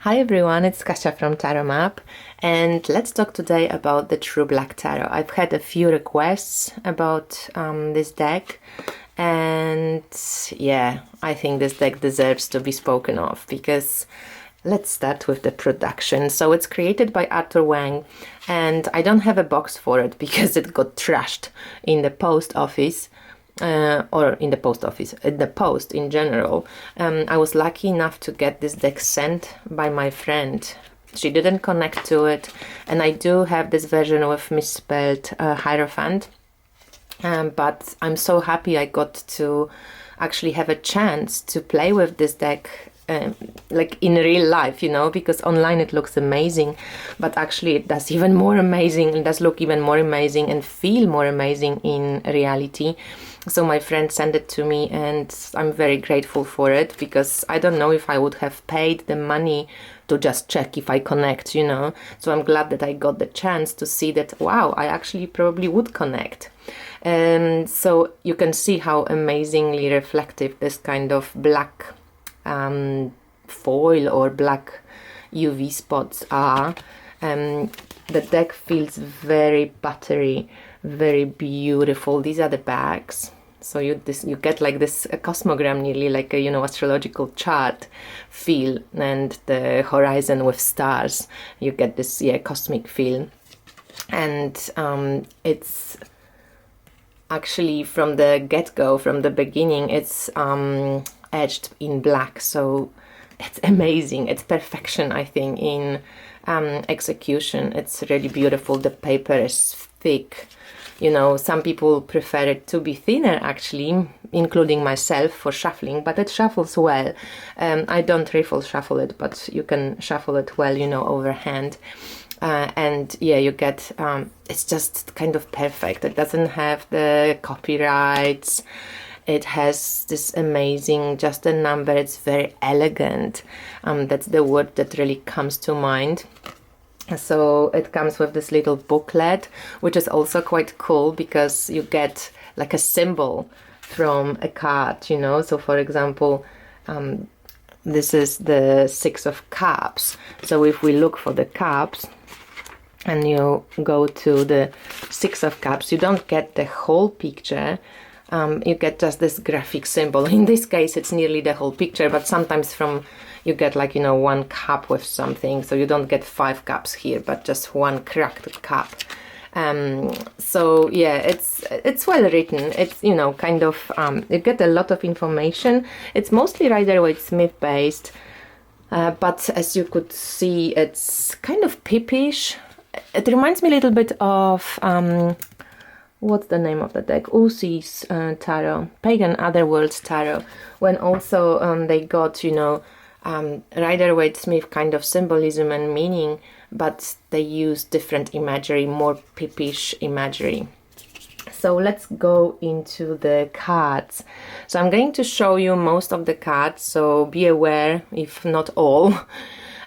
Hi everyone, it's Kasia from Tarot Map, and let's talk today about the True Black Tarot. I've had a few requests about this deck, and yeah, I think this deck deserves to be spoken of because let's start with the production. So it's created by Artur Wang, and I don't have a box for it because it got trashed in the post office. In the post in general. I was lucky enough to get this deck sent by my friend. She didn't connect to it, and I do have this version with misspelled Hierophant, but I'm so happy I got to actually have a chance to play with this deck like in real life, you know, because online it looks amazing, but actually it does even more amazing, it does look even more amazing and feel more amazing in reality. So my friend sent it to me and I'm very grateful for it, because I don't know if I would have paid the money to just check if I connect, you know. So I'm glad that I got the chance to see that, wow, I actually probably would connect. And so you can see how amazingly reflective this kind of black foil or black UV spots are. The deck feels very buttery, very beautiful. These are the bags. So you get like this a cosmogram, nearly like a, you know, astrological chart feel, and the horizon with stars. You get this cosmic feel, and it's actually from the get-go, from the beginning, it's edged in black. So it's amazing. It's perfection, I think, in execution. It's really beautiful. The paper is thick. You know, some people prefer it to be thinner, actually, including myself, for shuffling, but it shuffles well. I don't riffle shuffle it, but you can shuffle it well, you know, overhand. And yeah, you get, it's just kind of perfect. It doesn't have the copyrights. It has this amazing, just a number. It's very elegant. That's the word that really comes to mind. So it comes with this little booklet, which is also quite cool because you get like a symbol from a card, you know. So for example, this is the Six of Cups. So if we look for the cups and you go to the Six of Cups, you don't get the whole picture. You get just this graphic symbol. In this case, it's nearly the whole picture, but sometimes you get like, you know, one cup with something. So you don't get 5 cups here, but just one cracked cup. So yeah, it's well written. It's, you know, kind of, you get a lot of information. It's mostly Rider-Waite-Smith based, but as you could see, it's kind of pippish. It reminds me a little bit of, what's the name of the deck? Usi's tarot, Pagan Otherworlds tarot, when also they got, you know, Rider-Waite-Smith kind of symbolism and meaning, but they use different imagery, more pippish imagery. So let's go into the cards. So I'm going to show you most of the cards, so be aware if not all.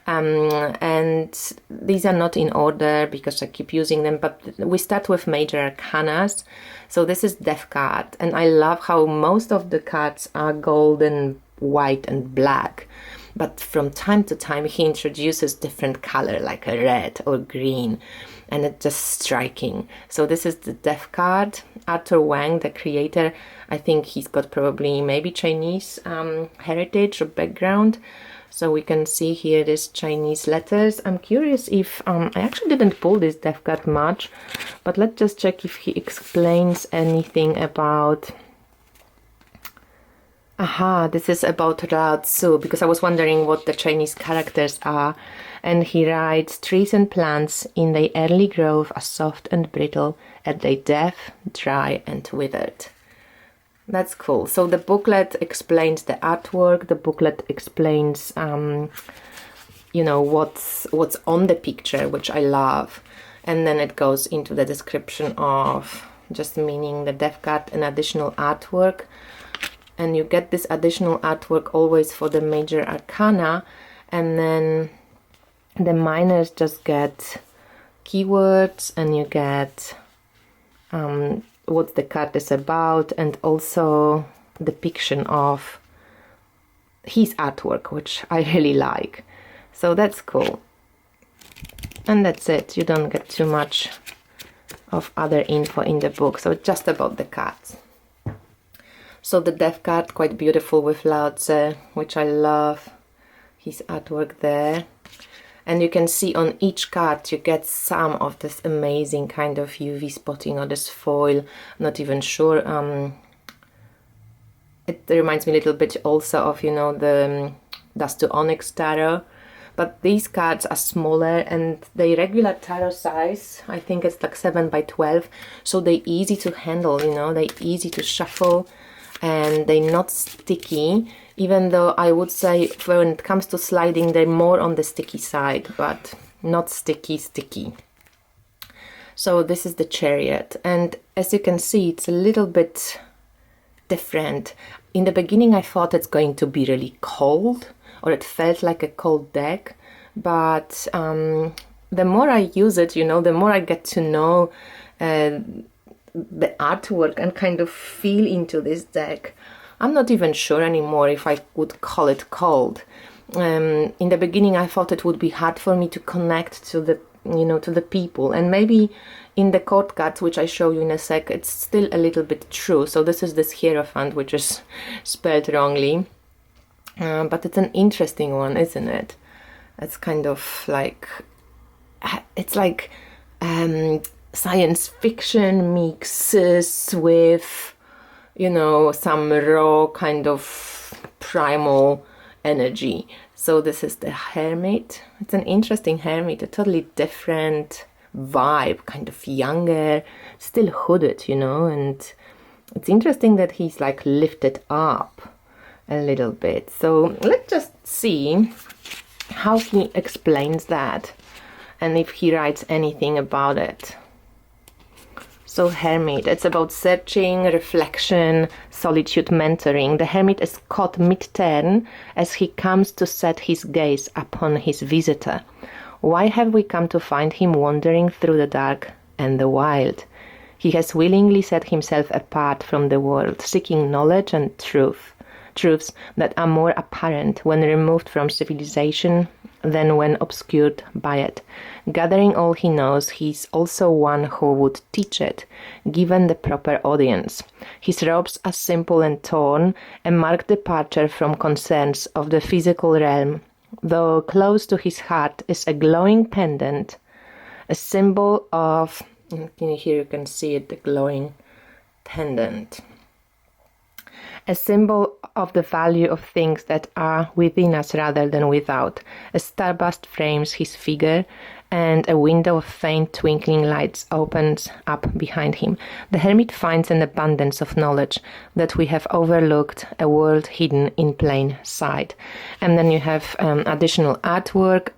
And these are not in order because I keep using them, but we start with major arcanas. So this is Death card, and I love how most of the cards are golden, white and black, but from time to time he introduces different color like a red or green, and it's just striking. So this is the Death card. Artur Wang, the creator, I think he's got probably maybe Chinese heritage or background. So we can see here this Chinese letters. I'm curious if, I actually didn't pull this Death card much, but let's just check if he explains anything about... Aha, this is about Lao Tzu, because I was wondering what the Chinese characters are. And he writes, trees and plants in their early growth are soft and brittle, at their death, dry and withered. That's cool. So the booklet explains the artwork. The booklet explains, you know, what's on the picture, which I love. And then it goes into the description of just meaning the Death card and additional artwork. And you get this additional artwork always for the major arcana. And then the minors just get keywords, and you get... what the card is about, and also depiction of his artwork, which I really like. So that's cool. And that's it. You don't get too much of other info in the book. So it's just about the cards. So the Death card, quite beautiful with Lao Tse, which I love. His artwork there. And you can see on each card you get some of this amazing kind of UV spotting or this foil. Not even sure. It reminds me a little bit also of, you know, the Dust to Onyx tarot. But these cards are smaller and the regular tarot size, I think it's like 7 by 12. So they're easy to handle, you know, they're easy to shuffle. And they're not sticky, even though I would say when it comes to sliding they're more on the sticky side, but not sticky. So this is the Chariot, and as you can see it's a little bit different. In the beginning I thought it's going to be really cold, or it felt like a cold deck, but the more I use it, you know, the more I get to know the artwork and kind of feel into this deck. I'm not even sure anymore if I would call it cold. In the beginning I thought it would be hard for me to connect to the, you know, to the people, and maybe in the court cards, which I show you in a sec, it's still a little bit true. So this is this Hierophant, which is spelled wrongly, but it's an interesting one, isn't it? It's kind of like, it's like science fiction mixes with, you know, some raw kind of primal energy. So this is the Hermit. It's an interesting Hermit, a totally different vibe, kind of younger, still hooded, you know, and it's interesting that he's like lifted up a little bit. So let's just see how he explains that and if he writes anything about it. So Hermit, it's about searching, reflection, solitude, mentoring. The Hermit is caught mid-turn as he comes to set his gaze upon his visitor. Why have we come to find him wandering through the dark and the wild? He has willingly set himself apart from the world, seeking knowledge and truths that are more apparent when removed from civilization than when obscured by it. Gathering all he knows, he's also one who would teach it, given the proper audience. His robes are simple and torn, a marked departure from concerns of the physical realm, though close to his heart is a glowing pendant, a symbol of, here you can see it, the glowing pendant. A symbol of the value of things that are within us rather than without. A starburst frames his figure, and a window of faint twinkling lights opens up behind him. The Hermit finds an abundance of knowledge that we have overlooked, a world hidden in plain sight. And then you have additional artwork,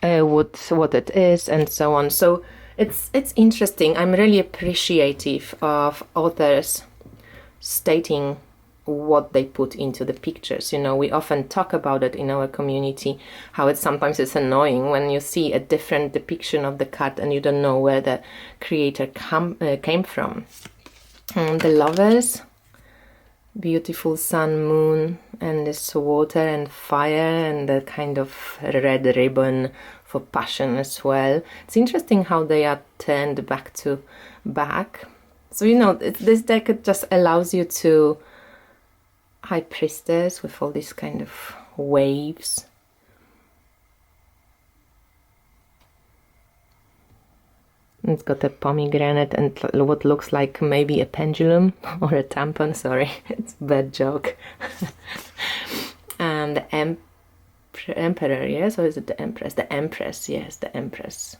what it is, and so on. So it's interesting. I'm really appreciative of authors stating what they put into the pictures. You know, we often talk about it in our community, how sometimes it's annoying when you see a different depiction of the card and you don't know where the creator came from. The Lovers, beautiful sun, moon, and this water and fire, and the kind of red ribbon for passion as well. It's interesting how they are turned back to back. So, you know, this deck just allows you to High Priestess with all these kind of waves. It's got a pomegranate and what looks like maybe a pendulum or a tampon. Sorry, it's a bad joke. And the Emperor, yes? Or is it the Empress? The Empress, yes, the Empress.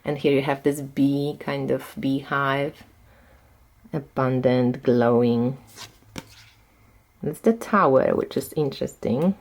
And here you have this bee, kind of beehive. Abundant, glowing. It's the Tower, which is interesting.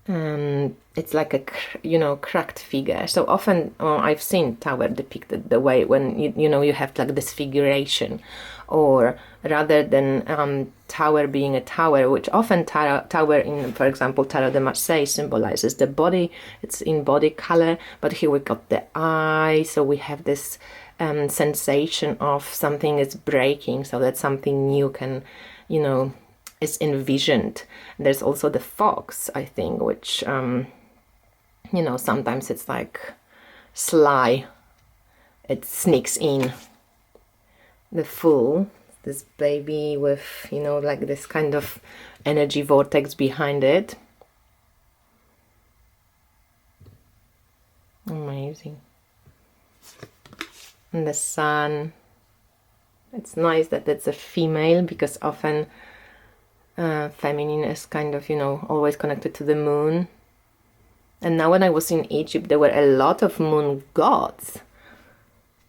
It's like a, you know, cracked figure. So often I've seen Tower depicted the way when you know you have like this figuration, or rather than Tower being a tower, which often tower in, for example, Tarot de Marseille symbolizes the body. It's in body color, but here we got the eye. So we have this sensation of something is breaking, so that something new can, you know, is envisioned. There's also the fox, I think, which you know, sometimes it's like sly, it sneaks in. The Fool, this baby with, you know, like this kind of energy vortex behind it. Amazing. And the Sun. It's nice that it's a female, because often feminine is kind of, you know, always connected to the moon. And now when I was in Egypt, there were a lot of moon gods.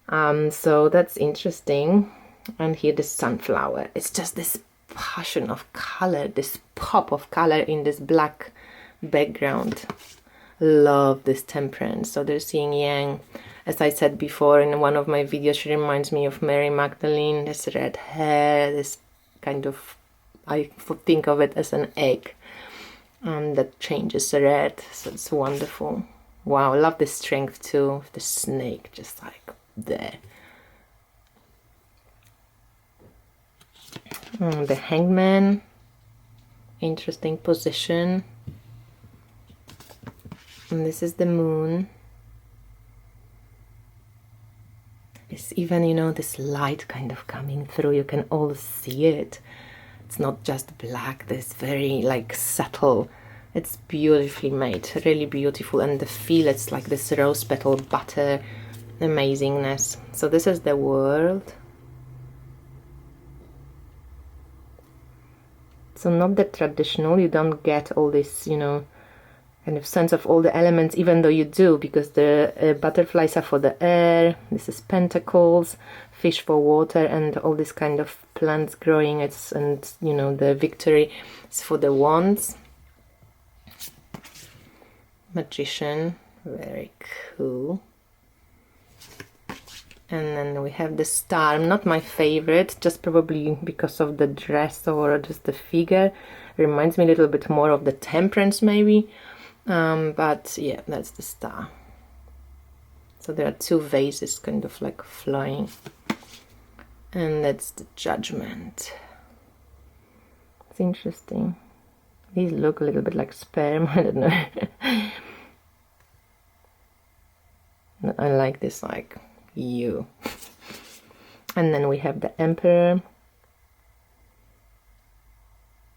So that's interesting. And here the sunflower. It's just this passion of color, this pop of color in this black background. Love this Temperance. So they're seeing Yang. As I said before in one of my videos, she reminds me of Mary Magdalene. This red hair, this kind of, I think of it as an egg that changes red. So it's wonderful. Wow, I love the strength too of the snake, just like there. The Hangman, interesting position. And this is the Moon. It's even, you know, this light kind of coming through. You can all see it. It's not just black. This very like subtle. It's beautifully made, really beautiful. And the feel, it's like this rose petal butter amazingness. So this is the World. So not that traditional. You don't get all this, you know, kind of sense of all the elements, even though you do, because the butterflies are for the air. This is Pentacles, fish for water, and all this kind of plants growing. It's, and you know, the Victory is for the wands. Magician, very cool. And then we have the Star, not my favorite, just probably because of the dress or just the figure. Reminds me a little bit more of the Temperance maybe. But yeah, that's the Star. So there are two vases kind of like flying. And that's the Judgment. It's interesting. These look a little bit like sperm, I don't know. I like this, like, you. And then we have the Emperor.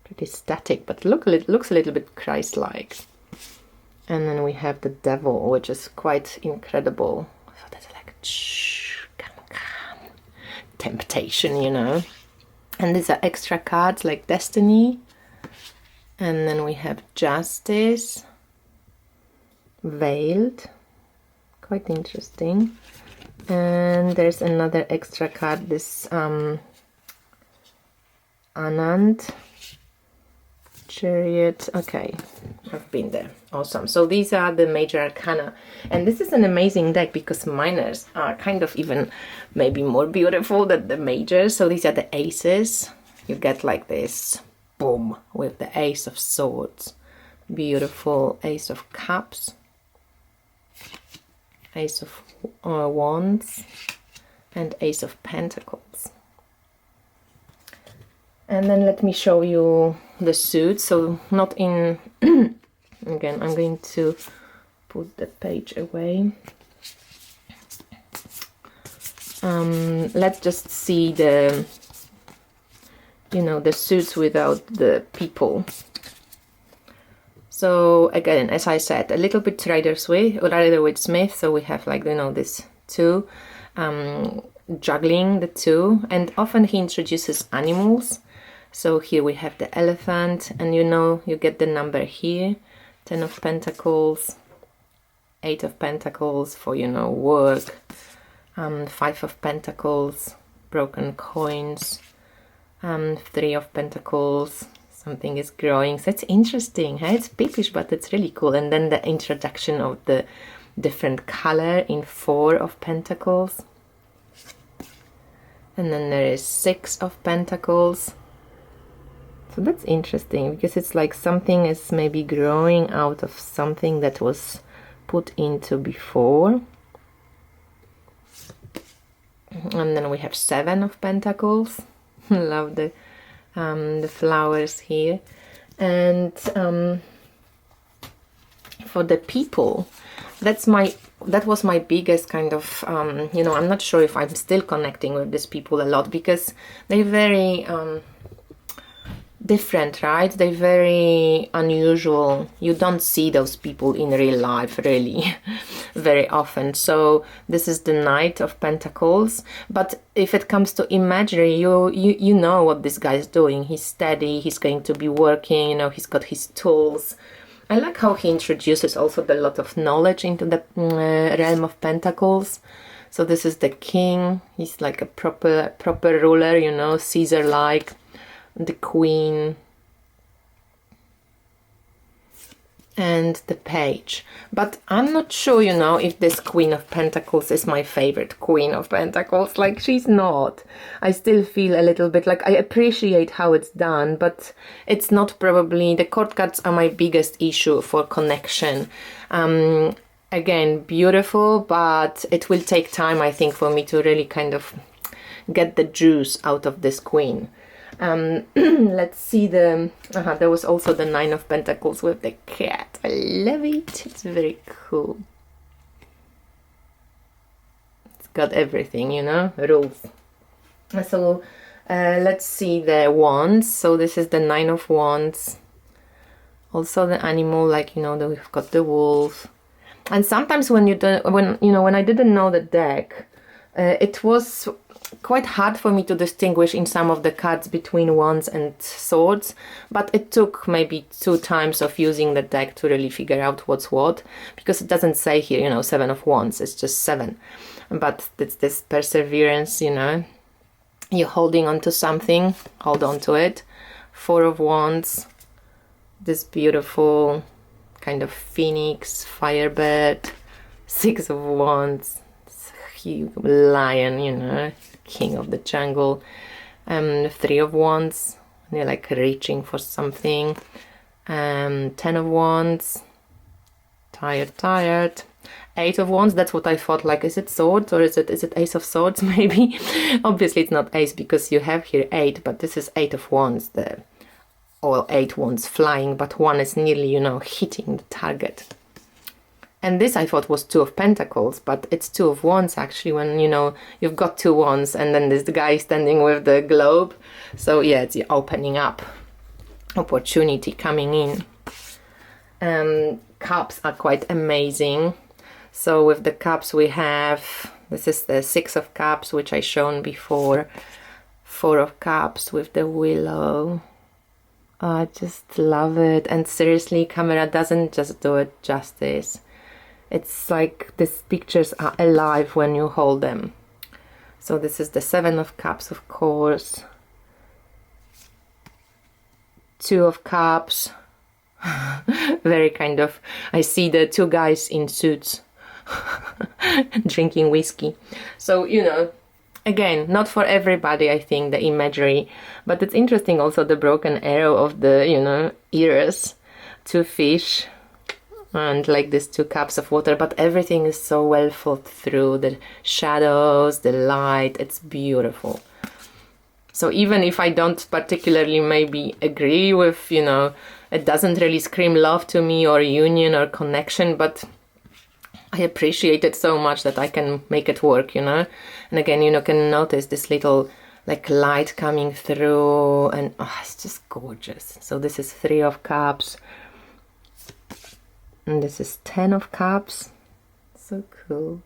Pretty static, but looks a little bit Christ-like. And then we have the Devil, which is quite incredible. So that's like, come. Temptation, you know. And these are extra cards like Destiny. And then we have Justice. Veiled. Quite interesting. And there's another extra card, this Anand. Chariot. Okay, I've been there. Awesome. So these are the major arcana, and this is an amazing deck because minors are kind of even maybe more beautiful than the majors. So these are the aces. You get like this boom with the Ace of Swords, beautiful Ace of Cups, Ace of Wands, and Ace of Pentacles. And then let me show you the suits. So not in again, I'm going to put the page away. Let's just see the, you know, the suits without the people. So again, as I said, a little bit Rider-Waite-Smith. So we have, like, you know, this two juggling the two, and often he introduces animals. So here we have the elephant, and you know, you get the number here, 10 of Pentacles, 8 of Pentacles for, you know, work, 5 of Pentacles, broken coins, 3 of Pentacles, something is growing. So it's interesting, hey? It's peepish, but it's really cool. And then the introduction of the different color in 4 of Pentacles. And then there is 6 of Pentacles. So that's interesting, because it's like something is maybe growing out of something that was put into before. And then we have 7 of Pentacles. Love the the flowers here. And for the people, that was my biggest kind of, you know, I'm not sure if I'm still connecting with these people a lot, because they're very different, right? They're very unusual. You don't see those people in real life really very often. So this is the Knight of Pentacles, but if it comes to imagery, you know what this guy is doing. He's steady, he's going to be working, you know, he's got his tools. I like how he introduces also a lot of knowledge into the realm of Pentacles. So this is the king. He's like a proper ruler, you know, Caesar-like. The queen and the page. But I'm not sure, you know, if this Queen of Pentacles is my favorite Queen of Pentacles. Like, she's not. I still feel a little bit like I appreciate how it's done, but it's not probably, the court cards are my biggest issue for connection. Again, beautiful, but it will take time, I think, for me to really kind of get the juice out of this queen. Let's see the, there was also the Nine of Pentacles with the cat. I love it. It's very cool. It's got everything, you know, rules. So let's see the wands. So this is the Nine of Wands. Also the animal, like, you know, we've got the wolf. And sometimes when when I didn't know the deck, it was quite hard for me to distinguish in some of the cards between wands and swords, but it took maybe 2 times of using the deck to really figure out what's what, because it doesn't say here, you know, 7 of wands, it's just 7. But it's this perseverance, you know, you're holding on to something, hold on to it. 4 of wands, this beautiful kind of phoenix, firebird. 6 of wands, huge lion, you know, king of the jungle. 3 of wands, they're like reaching for something. 10 of wands, tired. 8 of wands, that's what I thought, like, is it swords or is it ace of swords maybe? Obviously it's not ace because you have here 8, but this is 8 of wands, or 8 wands flying, but one is nearly, you know, hitting the target. And this I thought was 2 of Pentacles, but it's 2 of Wands actually, when, you know, you've got 2 wands and then there's the guy standing with the globe. So yeah, it's the opening up, opportunity coming in. Cups are quite amazing. So with the cups we have, this is the 6 of Cups, which I shown before. 4 of Cups with the willow. Oh, I just love it. And seriously, camera doesn't just do it justice. It's like these pictures are alive when you hold them. So this is the 7 of Cups, of course. 2 of Cups. Very kind of, I see the 2 guys in suits drinking whiskey. So, you know, again, not for everybody, I think, the imagery. But it's interesting also the broken arrow of the, you know, ears. 2 fish. And like these 2 cups of water, but everything is so well thought through, the shadows, the light, it's beautiful. So even if I don't particularly maybe agree with, you know, it doesn't really scream love to me or union or connection, but I appreciate it so much that I can make it work, you know. And again, you know, can notice this little like light coming through, and oh, it's just gorgeous. So this is 3 of Cups. And this is 10 of Cups. So cool.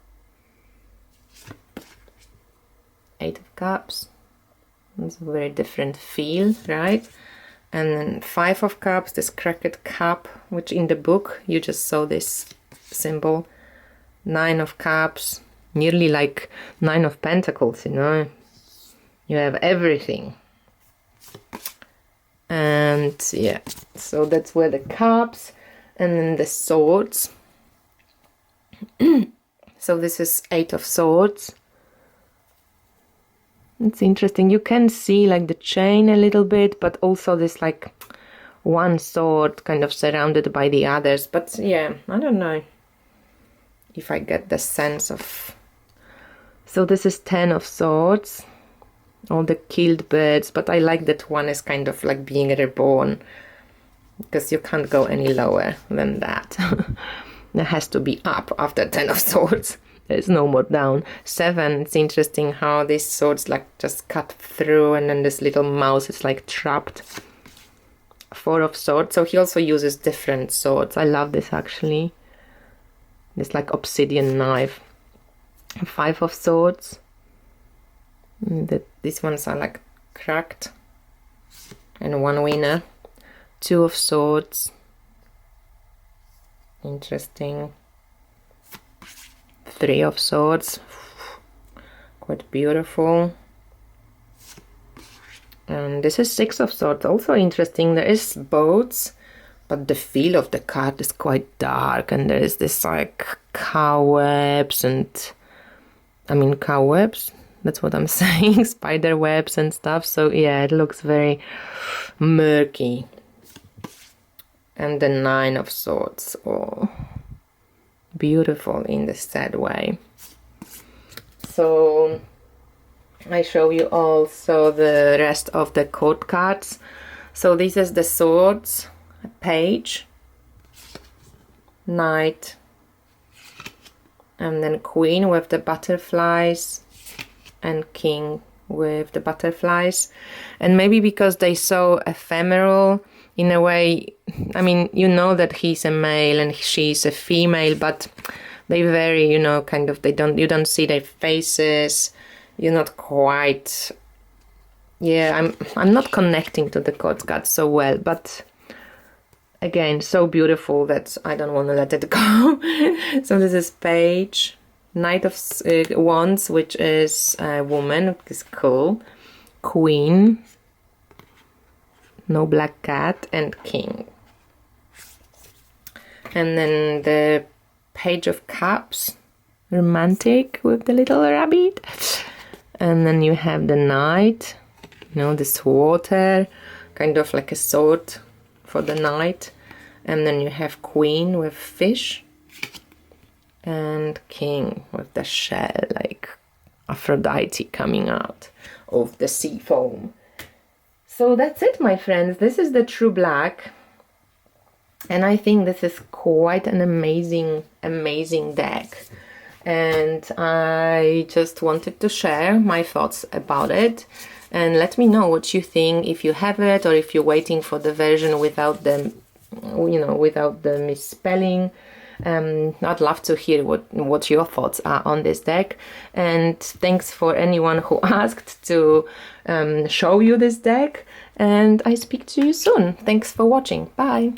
8 of Cups. It's a very different feel, right? And then 5 of Cups, this cracked cup, which in the book you just saw this symbol. 9 of Cups, nearly like 9 of Pentacles, you know. You have everything. And yeah, so that's where the cups. And then the swords. So this is 8 of Swords. It's interesting. You can see like the chain a little bit, but also this like one sword kind of surrounded by the others. But yeah, I don't know if I get the sense of... So this is 10 of Swords. all the killed birds, but I like that one is kind of like being reborn, because you can't go any lower than that. There has to be up after 10 of Swords. There's no more down. 7, it's interesting how these swords like just cut through, and then this little mouse is like trapped. 4 of Swords, so he also uses different swords. I love this actually. This like obsidian knife. 5 of Swords. These ones are like cracked. And 1 winner. 2 of Swords. Interesting. 3 of Swords. Quite beautiful. And this is 6 of Swords. Also interesting. There is boats, but the feel of the card is quite dark, and there is this like cobwebs and cobwebs. That's what I'm saying. Spider webs and stuff. So yeah, it looks very murky. And the 9 of Swords. Oh, beautiful in the sad way. So I show you also the rest of the court cards. So this is the Swords, Page, Knight, and then Queen with the butterflies, and King with the butterflies. And maybe because they so ephemeral in a way, I mean, you know that he's a male and she's a female, but they vary, you know, kind of, you don't see their faces. You're not quite, yeah, I'm not connecting to the court cards so well, but again, so beautiful that I don't want to let it go. So this is Page, Knight of Wands, which is a woman, which is cool, Queen, no black cat, and King. And then the Page of Cups, romantic with the little rabbit. And then you have the Knight, you know, this water, kind of like a sword for the Knight. And then you have Queen with fish, and King with the shell, like Aphrodite coming out of the sea foam. So that's it, my friends. This is the True Black. And I think this is quite an amazing deck. And I just wanted to share my thoughts about it. And let me know what you think, if you have it, or if you're waiting for the version without the, you know, without the misspelling. I'd love to hear what your thoughts are on this deck. And thanks for anyone who asked to show you this deck. And I speak to you soon. Thanks for watching. Bye.